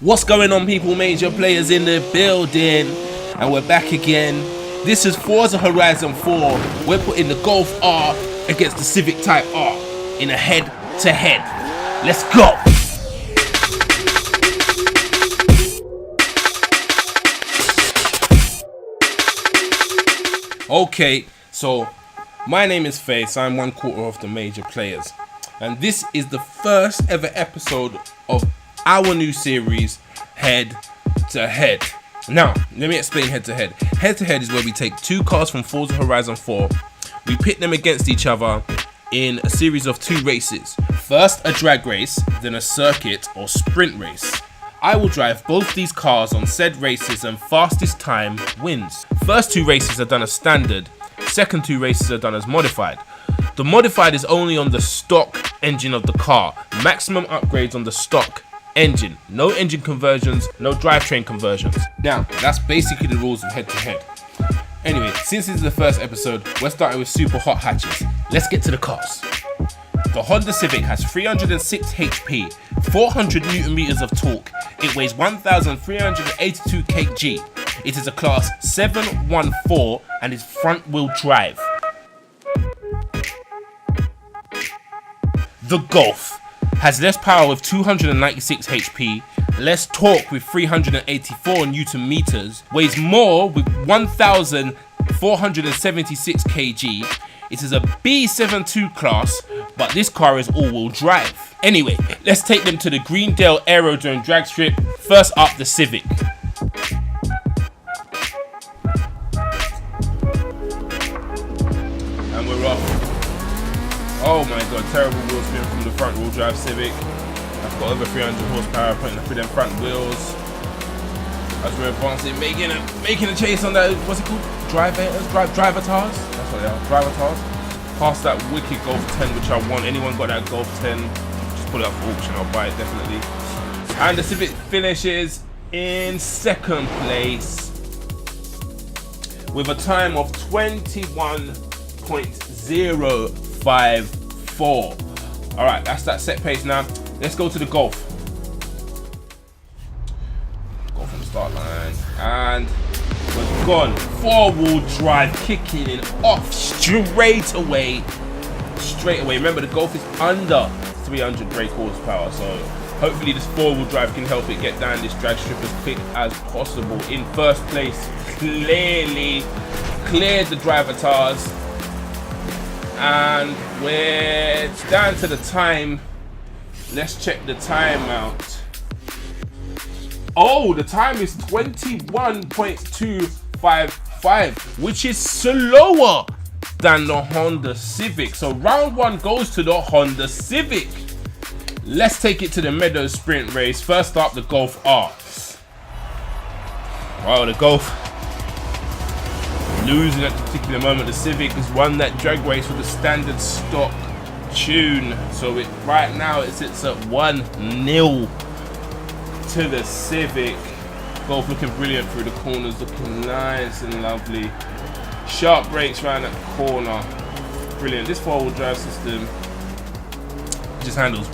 What's going on, people? Major Playerz in the building, and we're back again. This is Forza Horizon 4. We're putting the Golf R against the Civic Type R in a head-to-head. Let's go! Okay, so my name is Face. I'm 1/4 of the Major Playerz, and this is the first ever episode of our new series, Head to Head. Now, let me explain Head to Head. Head to Head is where we take two cars from Forza Horizon 4, we pit them against each other in a series of two races. First a drag race, then a circuit or sprint race. I will drive both these cars on said races, and fastest time wins. First two races are done as standard, second two races are done as modified. The modified is only on the stock engine of the car, maximum upgrades on the stock engine, no engine conversions, no drivetrain conversions. Now, that's basically the rules of Head to Head. Anyway, since this is the first episode, we're starting with super hot hatches. Let's get to the cars. The Honda Civic has 306 HP, 400 Newton meters of torque. It weighs 1,382 kg. It is a class 714 and is front wheel drive. The Golf has less power with 296 HP, less torque with 384 Newton meters, weighs more with 1,476 kg. It is a B72 class, but this car is all-wheel drive. Anyway, let's take them to the Greendale Aerodrome drag strip. First up, the Civic. And we're off. Oh my god, terrible wheel spin from the front wheel drive Civic. I've got over 300 horsepower putting through them front wheels. As we're advancing, making a chase on that, what's it called? Drivatars? That's what they are, Drivatars. Past that wicked Golf 10, which I want. Anyone got that Golf 10, just put it up for auction, I'll buy it definitely. And the Civic finishes in second place with a time of 21.054. Alright, that's that set pace now. Let's go to the Golf. Go from the start line. And we're gone. Four-wheel drive, kicking it off straight away. Remember, the Golf is under 300 brake horsepower, so hopefully this four-wheel drive can help it get down this drag strip as quick as possible. In first place, clearly cleared the Drivatars. And we're down to the time. Let's check the time out. Oh, the time is 21.255, which is slower than the Honda Civic. So round one goes to the Honda Civic. Let's take it to the Meadows sprint race. First up, the Golf R. Wow, the Golf losing at the particular moment. The Civic has won that drag race with a standard stock tune, so right now it sits at 1-0 to the Civic. Golf looking brilliant through the corners, looking nice and lovely. Sharp brakes around that corner, brilliant. This four-wheel drive system just handles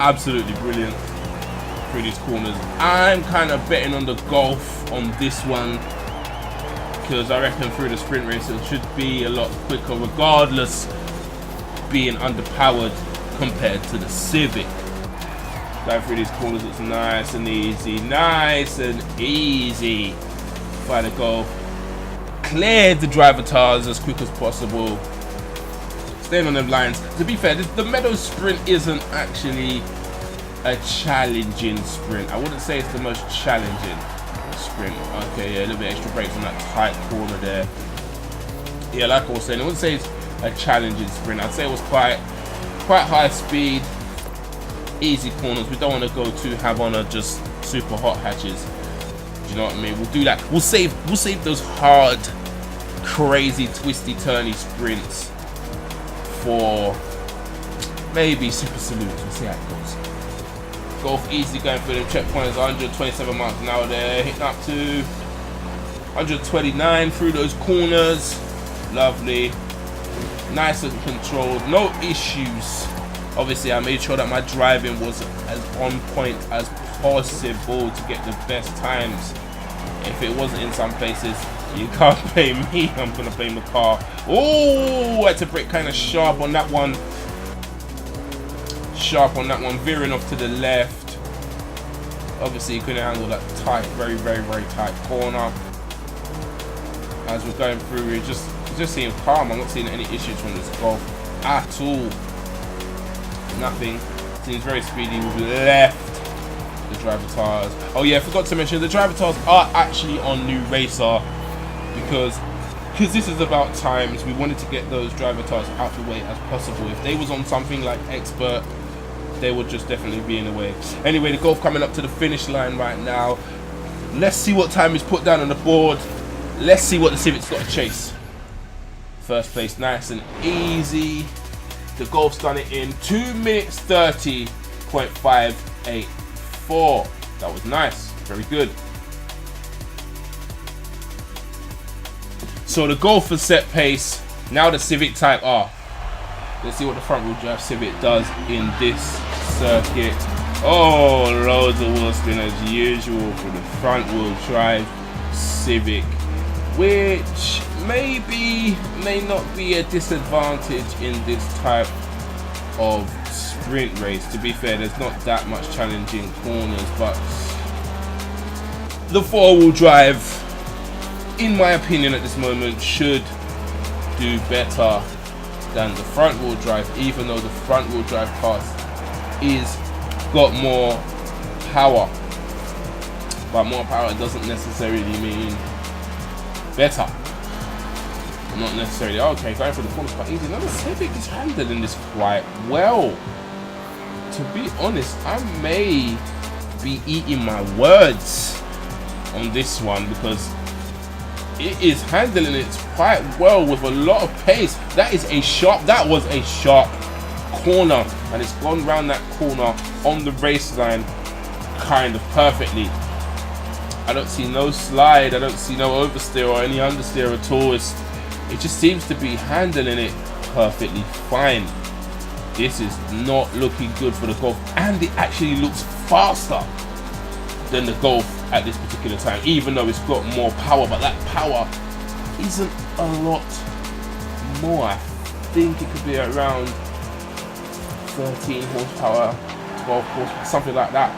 absolutely brilliant through these corners. I'm kind of betting on the Golf on this one, because I reckon through the sprint race it should be a lot quicker, regardless being underpowered compared to the Civic. Going through these corners, it's nice and easy by the Golf. Cleared the Drivatars as quick as possible, staying on them lines. To be fair, the Meadows sprint isn't actually a challenging sprint. I wouldn't say it's the most challenging sprint. Okay, yeah, a little bit extra brakes on that tight corner there. Yeah, like I was saying, I wouldn't say it's a challenging sprint. I'd say it was quite high speed, easy corners. We don't want to go too have on just super hot hatches. Do you know what I mean? We'll do that. We'll save those hard, crazy, twisty, turny sprints for maybe super salutes. We'll see how it goes. Golf easy going through them checkpoints. 127 miles an hour there, hitting up to 129 through those corners. Lovely, nice and controlled, no issues Obviously, I made sure that my driving was as on point as possible to get the best times. If it wasn't in some places, you can't blame me. I'm gonna blame the car. Oh, I had to brake kind of sharp on that one. Veering off to the left. Obviously, you couldn't handle that tight, very tight corner. As we're going through, it just seemed calm. I'm not seeing any issues from this Golf at all. Nothing. Seems very speedy. We've left the driver tires. Oh yeah, I forgot to mention the driver tires are actually on new racer because this is about times. We wanted to get those driver tires out the way as possible. If they was on something like expert, they would just definitely be in the way. Anyway, the Golf coming up to the finish line right now. Let's see what time is put down on the board. Let's see what the Civic's got to chase. First place, nice and easy. The Golf's done it in 2 minutes 30.584. That was nice, very good. So the Golf has set pace. Now the Civic Type R. Let's see what the front wheel drive Civic does in this circuit. Oh, loads of wheel spin as usual for the front wheel drive Civic, which may not be a disadvantage in this type of sprint race. To be fair, there's not that much challenging corners, but the four-wheel drive, in my opinion at this moment, should do better than the front wheel drive, even though the front wheel drive car is got more power. But more power doesn't necessarily mean better. Not necessarily. Okay, going for the corners quite easy. Now the Civic is handling this quite well. To be honest, I may be eating my words on this one because it is handling it quite well with a lot of pace. That was a sharp corner, and it's gone round that corner on the race line kind of perfectly. I don't see no slide, I don't see no oversteer or any understeer at all. It just seems to be handling it perfectly fine. This is not looking good for the Golf, and it actually looks faster than the Golf at this particular time, even though it's got more power, but that power isn't a lot more. I think it could be around 13 horsepower, 12 horsepower, something like that.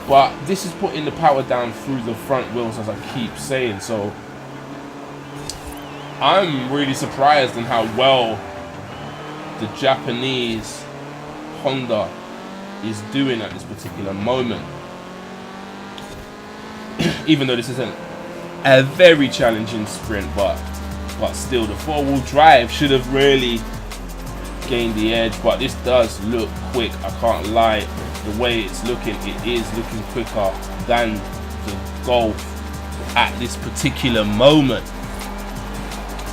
But this is putting the power down through the front wheels, as I keep saying. So I'm really surprised in how well the Japanese Honda is doing at this particular moment. Even though this isn't a very challenging sprint, but still the four-wheel drive should have really gained the edge. But this does look quick, I can't lie. The way it's looking, it is looking quicker than the Golf at this particular moment.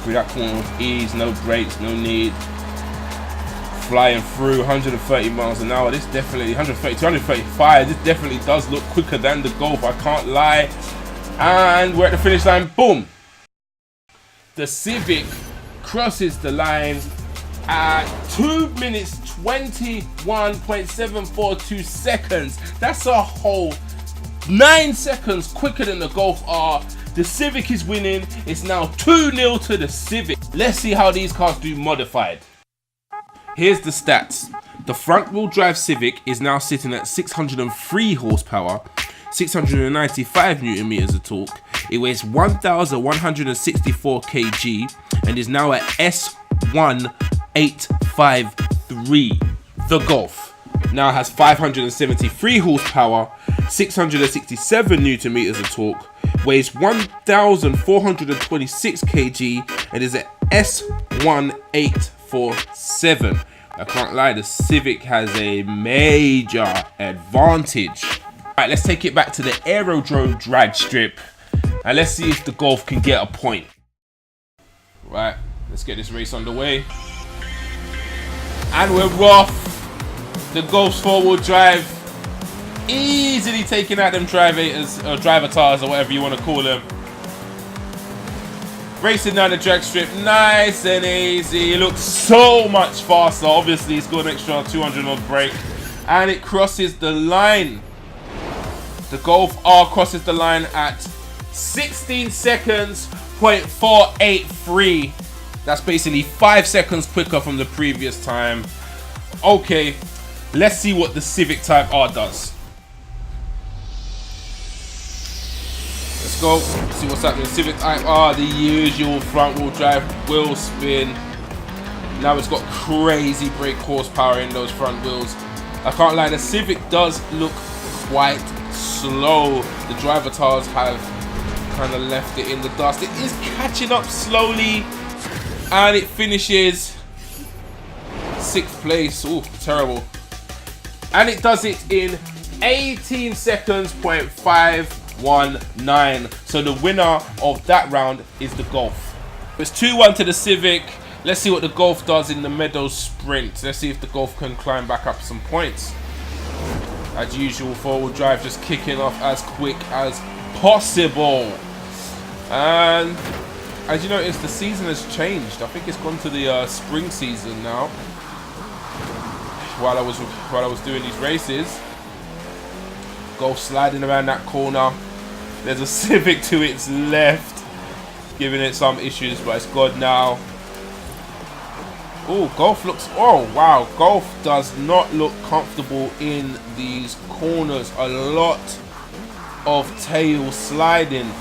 Through that corner with ease, no brakes, no need. Flying through 130 miles an hour. This definitely 130 to 135. This definitely does look quicker than the Golf, I can't lie. And we're at the finish line. Boom! The Civic crosses the line at 2 minutes 21.742 seconds. That's a whole 9 seconds quicker than the Golf R. The Civic is winning. It's now 2-0 to the Civic. Let's see how these cars do modified. Here's the stats. The front wheel drive Civic is now sitting at 603 horsepower, 695 Newton meters of torque. It weighs 1,164 kg and is now at S1853. The Golf now has 573 horsepower, 667 Newton meters of torque, weighs 1,426 kg and is at S1847. I can't lie, the Civic has a major advantage. Alright, let's take it back to the aerodrome drag strip and let's see if the Golf can get a point. Right, let's get this race underway. And we're off. The Golf's four-wheel drive easily taking out them driver tires or whatever you want to call them. Racing down the drag strip, nice and easy. It looks so much faster. Obviously, it's got an extra 200 odd brake. And it crosses the line. The Golf R crosses the line at 16 seconds, .483. That's basically 5 seconds quicker from the previous time. Okay, let's see what the Civic Type R does. Let's go, see what's happening. Civic Type R, the usual front wheel drive wheel spin. Now it's got crazy brake horsepower in those front wheels. I can't lie, the Civic does look quite slow. The driver tires have kind of left it in the dust. It is catching up slowly, and it finishes 6th place. Ooh, terrible. And it does it in 18 seconds, .519. So the winner of that round is the Golf. It's 2-1 to the Civic. Let's see what the Golf does in the Meadows sprint. Let's see if the Golf can climb back up some points. As usual, 4-wheel drive just kicking off as quick as possible. And as you notice, the season has changed. I think it's gone to the spring season now. While I was doing these races, Golf sliding around that corner. There's a Civic to its left, giving it some issues, but it's gone now. Oh, Golf looks, oh wow, Golf does not look comfortable in these corners. A lot of tail sliding,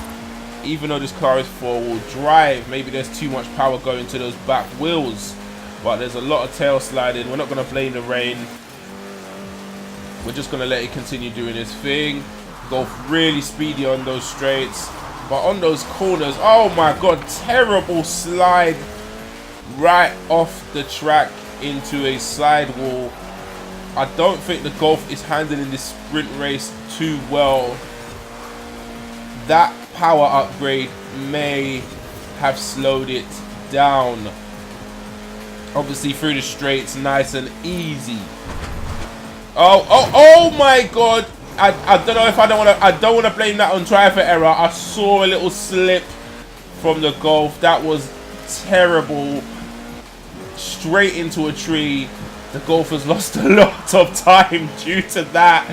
even though this car is 4-wheel drive. Maybe there's too much power going to those back wheels, but there's a lot of tail sliding. We're not going to blame the rain. We're just going to let it continue doing its thing. Golf really speedy on those straights, but on those corners, oh my god, terrible slide right off the track into a sidewall. I don't think the Golf is handling this sprint race too well. That power upgrade may have slowed it down. Obviously through the straights, nice and easy. Oh my god. I don't know if I don't want to blame that on driver error. I saw a little slip from the Golf. That was terrible. Straight into a tree. The Golf has lost a lot of time due to that.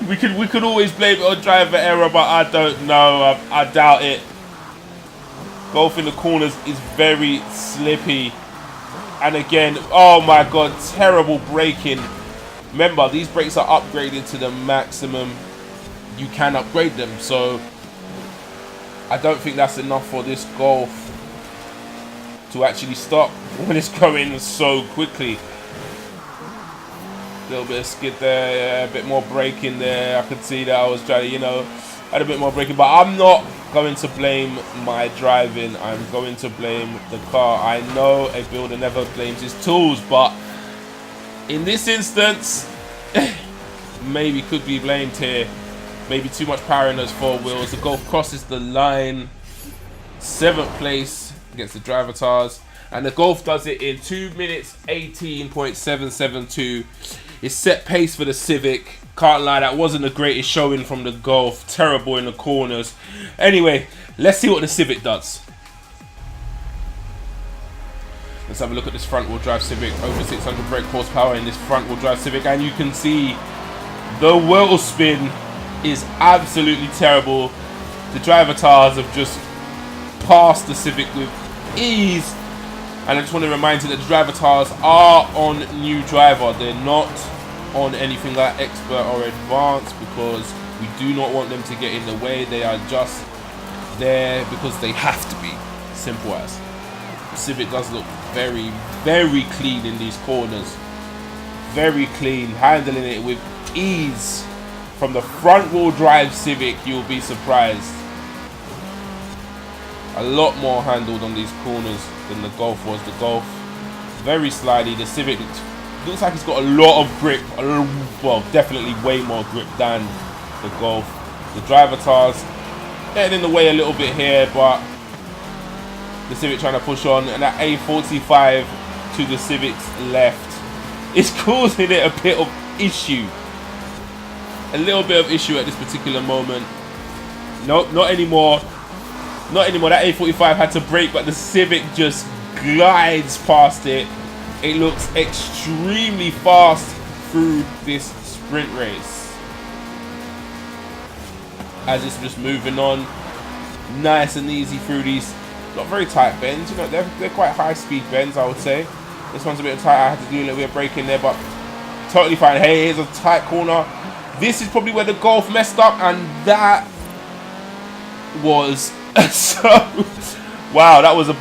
We could always blame it on driver error, but I don't know. I doubt it. Golf in the corners is very slippy. And again, oh my god, terrible braking. Remember, these brakes are upgraded to the maximum you can upgrade them, so I don't think that's enough for this Golf to actually stop when it's going so quickly. A little bit of skid there, yeah, a bit more braking there. I could see that I was trying to, had a bit more braking, but I'm not going to blame my driving. I'm going to blame the car. I know a builder never blames his tools, but in this instance, maybe could be blamed here. Maybe too much power in those 4 wheels. The Golf crosses the line. 7th place against the driver tires. And the Golf does it in 2 minutes 18.772. It's set pace for the Civic. Can't lie, that wasn't the greatest showing from the Golf. Terrible in the corners. Anyway, let's see what the Civic does. Let's have a look at this front wheel drive Civic. Over 600 brake horsepower in this front wheel drive Civic, and you can see the wheel spin is absolutely terrible. The driver tires have just passed the Civic with ease. And I just want to remind you that the driver tires are on new driver. They're not on anything like expert or advanced, because we do not want them to get in the way. They are just there because they have to be. Simple as. The Civic does look very, very clean in these corners. Very clean, handling it with ease. From the front wheel drive Civic, you'll be surprised. A lot more handled on these corners than the Golf was. The Golf, very slidey. The Civic looks like it's got a lot of grip. Well, definitely way more grip than the Golf. The driver tires getting in the way a little bit here, but the Civic trying to push on, and that A45 to the Civic's left is causing it a bit of issue. A little bit of issue at this particular moment. Nope, not anymore. Not anymore. That A45 had to brake, but the Civic just glides past it. It looks extremely fast through this sprint race. As it's just moving on, nice and easy through these not very tight bends. You know, they're quite high speed bends, I would say. This one's a bit tight. I had to do a little bit of braking there, but totally fine. Hey, here's a tight corner. This is probably where the Golf messed up, and that was so. Wow, that was a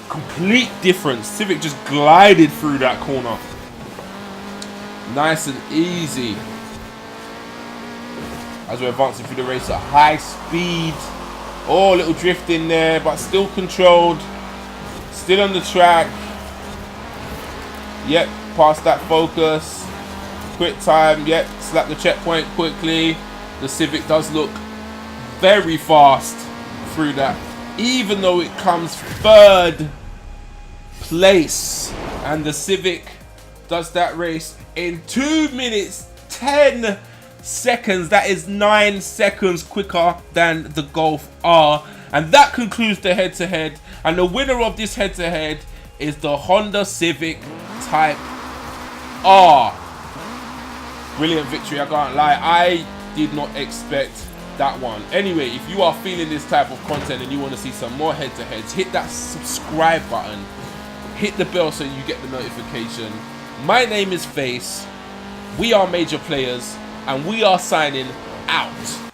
complete difference. Civic just glided through that corner. Nice and easy. As we're advancing through the race at high speed. Oh, a little drift in there, but still controlled. Still on the track. Yep, past that focus. Quick time. Yep, slap the checkpoint quickly. The Civic does look very fast through that, even though it comes third place. And the Civic does that race in 2 minutes 10 seconds. That is 9 seconds quicker than the Golf R. And that concludes the head-to-head. And the winner of this head-to-head is the Honda Civic Type R. Brilliant victory, I can't lie. I did not expect that one. Anyway, if you are feeling this type of content and you want to see some more head-to-heads, hit that subscribe button. Hit the bell so you get the notification. My name is Face. We are Major Players, and we are signing out.